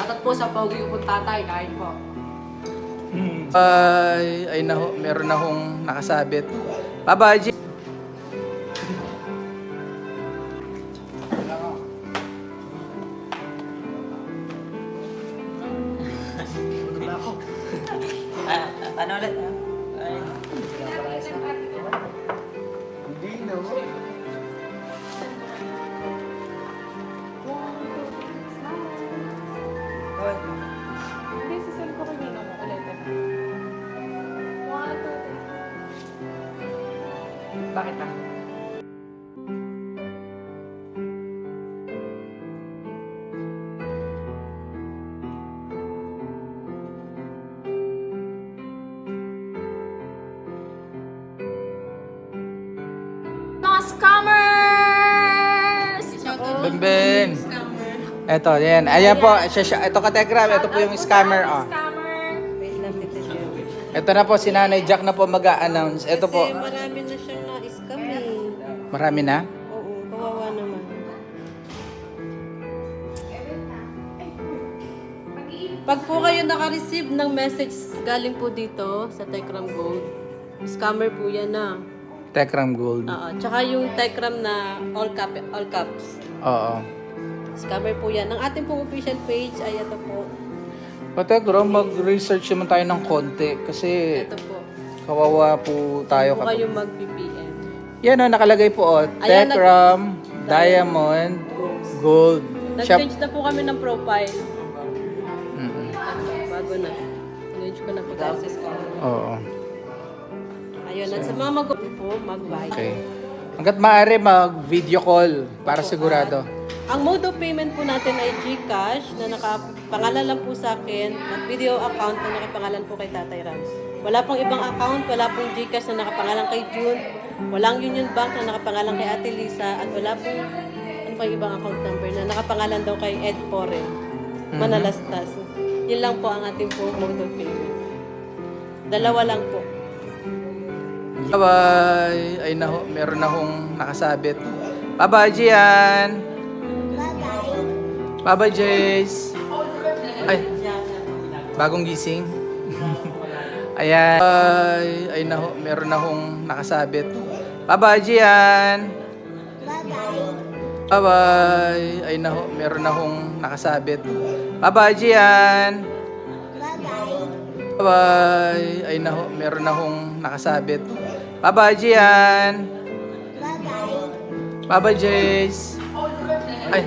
Shoutout po sa pogi ko pong tatay, kain po. Ay naho, meron na akong nakasabit. Bye-bye, G. Ano ulit? Ay. Hindi na mo. Hindi, sisend ko kanina mo ulit. 1, 2, 3. Bakit na? Mga scammers! Ben. Eto, yan. Ayan po. Ito ka-Telegram. Ito po yung scammer. Oh. Scammer! Ito na po, si Nanay Jack na po mag-a-announce. Ito po. Kasi marami na siyang na-scam eh. Marami na? Oo, kawawa naman. Pag po kayo naka-receive ng message galing po dito sa Techram Gold, scammer po yan na. Techram Gold. Oo, tsaka yung Techram na all caps. Oo. Scammer po yan. Ang ating pong official page ay ito po. Techram, mag-research naman tayo ng konti. Kasi Ito po. kawawa po tayo. Kung kayo mag-BPM. Yan o, nakalagay po o. Ayan, Techram, Diamond, Gold. Shop. Nag-change na po kami ng profile. Mm-mm. Bago na. Change ko na po tayo sa scammer. Oo. Ayun, at sa mga mag-buy po, mag-buy. Okay. Hanggat maaari, mag-video call para sigurado. Ang mode of payment po natin ay GCash na nakapangalan lang po sa akin at video account na nakapangalan po kay Tatay Rams. Wala pong ibang account, wala pong GCash na nakapangalan kay June, walang Union Bank na nakapangalan kay Ate Lisa, at wala pong ano pa yung ibang account number na nakapangalan daw kay Ed Pore, Manalastas. Yun lang po ang ating po mode of payment. Dalawa lang po. Bye-bye. Ay naho, meron na akong nakasabit. Bye-bye, Gian. Bye-bye, Jace. Ay, bagong gising. Ayan. Ay naho, meron na akong nakasabit. Bye-bye, Gian. Bye-bye. Ay naho, meron na akong nakasabit. Bye-bye, Gian. Bye-bye. Ay naho, meron na akong nakasabit. Bye-bye, Gian. Bye-bye, Jace. Ay,